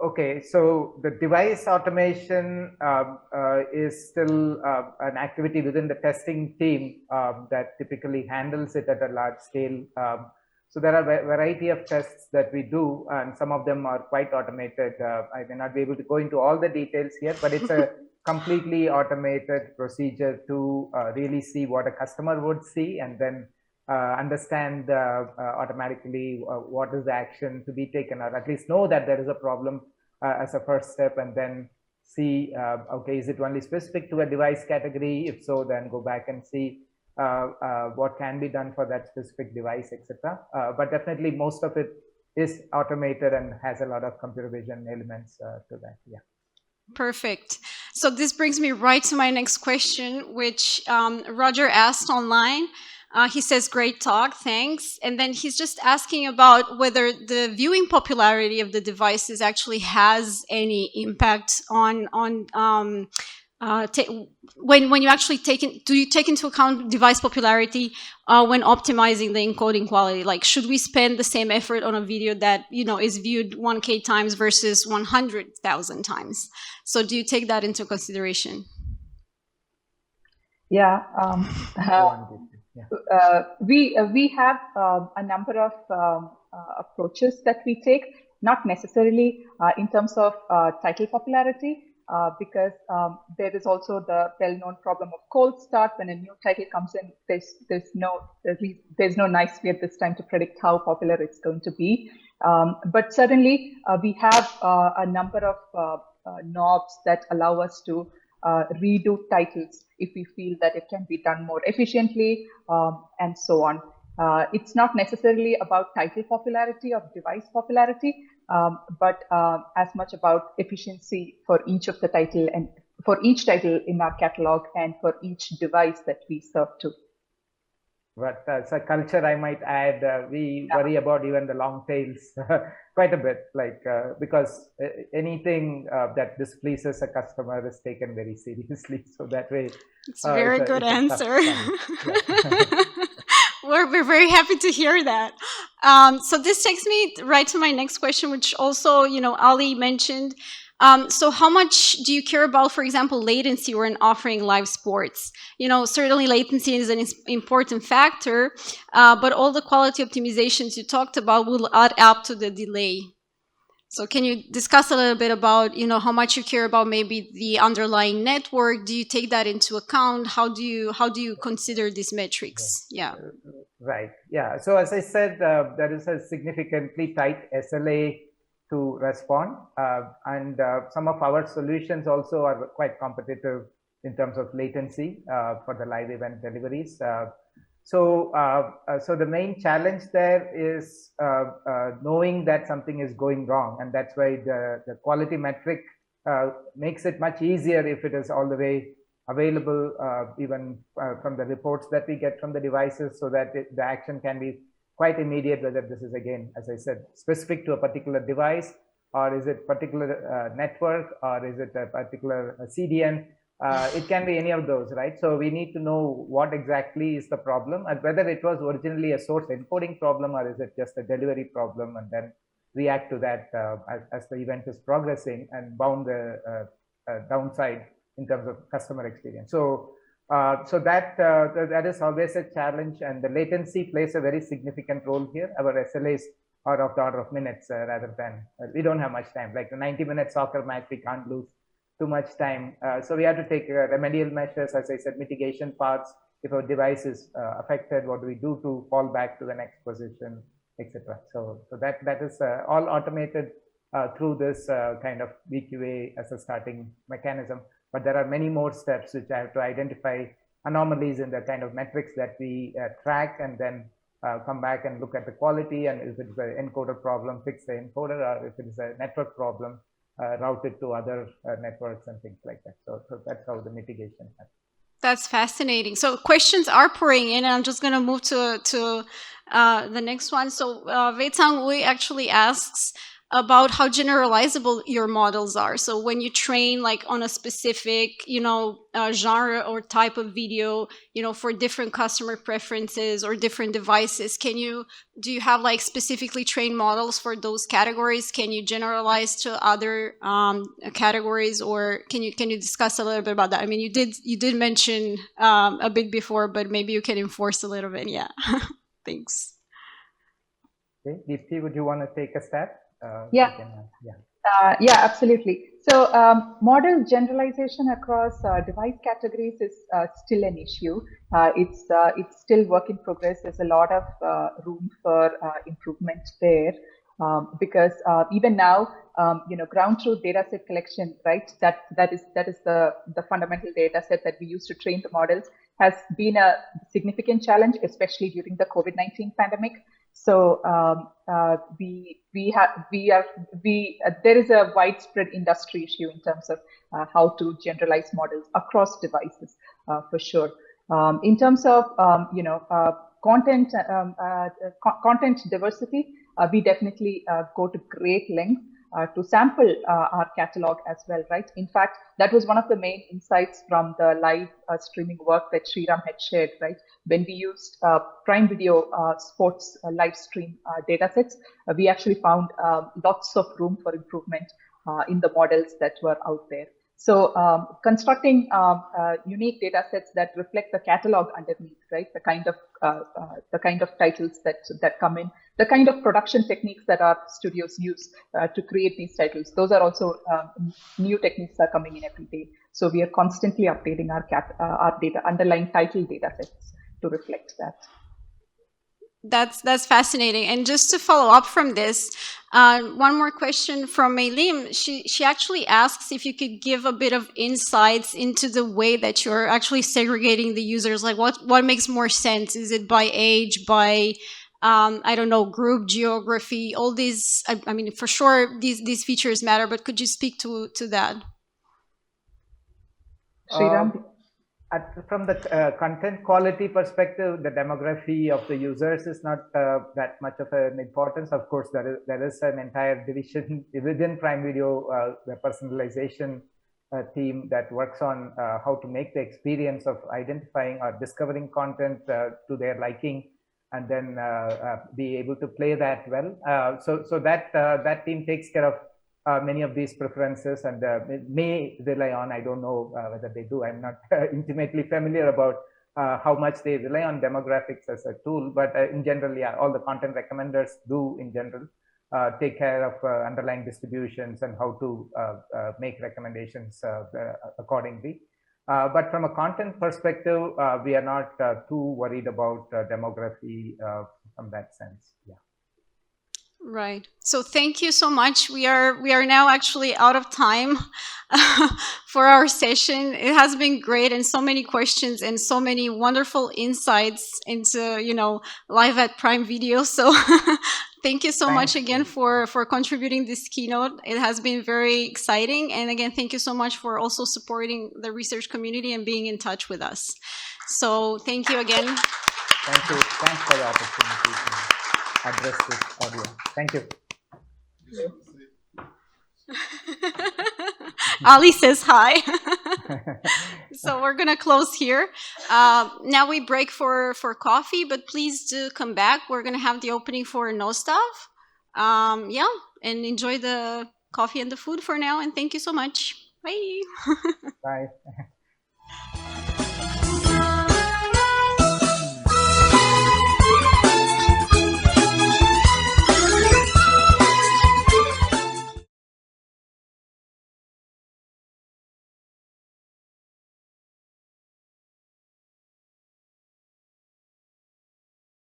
Okay, so the device automation is still an activity within the testing team that typically handles it at a large scale. So there are a variety of tests that we do, and some of them are quite automated. I may not be able to go into all the details here, but it's a completely automated procedure to really see what a customer would see, and then understand automatically what is the action to be taken, or at least know that there is a problem as a first step, and then see, okay, is it only specific to a device category? If so, then go back and see what can be done for that specific device, etc. But definitely most of it is automated and has a lot of computer vision elements to that. Yeah. Perfect. So this brings me right to my next question, which Roger asked online. He says, great talk, thanks. And then he's just asking about whether the viewing popularity of the devices actually has any impact on when you actually do you take into account device popularity when optimizing the encoding quality? Like, should we spend the same effort on a video that, you know, is viewed 1K times versus 100,000 times? So do you take that into consideration? Yeah. We have a number of approaches that we take, not necessarily in terms of title popularity, because there is also the well-known problem of cold start. When a new title comes in, there's no nice way at this time to predict how popular it's going to be. But certainly we have a number of knobs that allow us to redo titles if we feel that it can be done more efficiently, and so on. It's not necessarily about title popularity or device popularity, but as much about efficiency for each of the title and for each title in our catalog and for each device that we serve to. But as a culture, I might add, we worry about even the long tails quite a bit, like because anything that displeases a customer is taken very seriously. So that way, it's a very good answer. We're very happy to hear that. So this takes me right to my next question, which also, you know, Ali mentioned. So how much do you care about, for example, latency when offering live sports? You know, certainly latency is an important factor, but all the quality optimizations you talked about will add up to the delay. So can you discuss a little bit about, you know, how much you care about maybe the underlying network? Do you take that into account? How do you consider these metrics? Yeah. Right. Yeah. So as I said, there is a significantly tight SLA to respond, and some of our solutions also are quite competitive in terms of latency for the live event deliveries. So the main challenge there is knowing that something is going wrong, and that's why the quality metric makes it much easier if it is all the way available, even from the reports that we get from the devices, so that the action can be quite immediate, whether this is, again, as I said, specific to a particular device, or is it particular network, or is it a particular CDN. It can be any of those, right? So we need to know what exactly is the problem, and whether it was originally a source encoding problem, or is it just a delivery problem, and then react to that as the event is progressing, and bound the downside in terms of customer experience. So that is always a challenge, and the latency plays a very significant role here. Our SLAs are of the order of minutes rather than, we don't have much time. Like the 90-minute soccer match, we can't lose too much time. So we have to take remedial measures, as I said, mitigation paths. If our device is affected, what do we do to fall back to the next position, etc. So that is all automated through this kind of VQA as a starting mechanism. But there are many more steps which I have to identify anomalies in the kind of metrics that we track, and then come back and look at the quality, and if it's an encoder problem, fix the encoder, or if it is a network problem, route it to other networks and things like that. So that's how the mitigation happens. That's fascinating. So questions are pouring in, and I'm just going to move to the next one. So Veitang Ui actually asks about how generalizable your models are. So when you train like on a specific, you know, genre or type of video, you know, for different customer preferences or different devices, do you have like specifically trained models for those categories? Can you generalize to other categories, or can you discuss a little bit about that? I mean, you did mention a bit before, but maybe you can enforce a little bit. Yeah. Thanks. Okay, Deepthi, would you want to take a stab? Yeah. Yeah. Yeah, absolutely. So model generalization across device categories is still an issue. It's still work in progress. There's a lot of room for improvement there. Because even now, ground truth data set collection, right? That is the fundamental data set that we use to train the models, has been a significant challenge, especially during the COVID-19 pandemic. So there is a widespread industry issue in terms of how to generalize models across devices, for sure. In terms of content content diversity, we definitely go to great length to sample our catalog as well, right? In fact, that was one of the main insights from the live streaming work that Sriram had shared, right? When we used Prime Video sports live stream data sets, we actually found lots of room for improvement in the models that were out there. So constructing unique data sets that reflect the catalog underneath, right? The kind of titles that come in, the kind of production techniques that our studios use to create these titles. Those are also new techniques that are coming in every day. So we are constantly updating our data, underlying title data sets to reflect that. That's fascinating. And just to follow up from this, one more question from Maylim. She actually asks if you could give a bit of insights into the way that you're actually segregating the users. Like what makes more sense? Is it by age, by I don't know, group, geography, all these? I mean, for sure, these features matter. But could you speak to that? Sriram? From the content quality perspective, the demography of the users is not that much of an importance. Of course, there is an entire division within Prime Video, the personalization team that works on how to make the experience of identifying or discovering content to their liking, and then be able to play that well. So that team takes care of many of these preferences, and may rely on, I don't know whether they do, I'm not intimately familiar about how much they rely on demographics as a tool, but in general, yeah, all the content recommenders do in general take care of underlying distributions and how to make recommendations accordingly. But from a content perspective, we are not too worried about demography from that sense. Yeah. Right. So thank you so much. We are now actually out of time for our session. It has been great, and so many questions and so many wonderful insights into, live at Prime Video. So thank you so much again for contributing this keynote. It has been very exciting. And again, thank you so much for also supporting the research community and being in touch with us. So thank you again. Thank you. Thanks for the opportunity to address this audio. Thank you. Ali says hi. So we're gonna close here. Now we break for coffee, but please do come back. We're gonna have the opening for Nostaf. Yeah, and enjoy the coffee and the food for now. And thank you so much. Bye. Bye.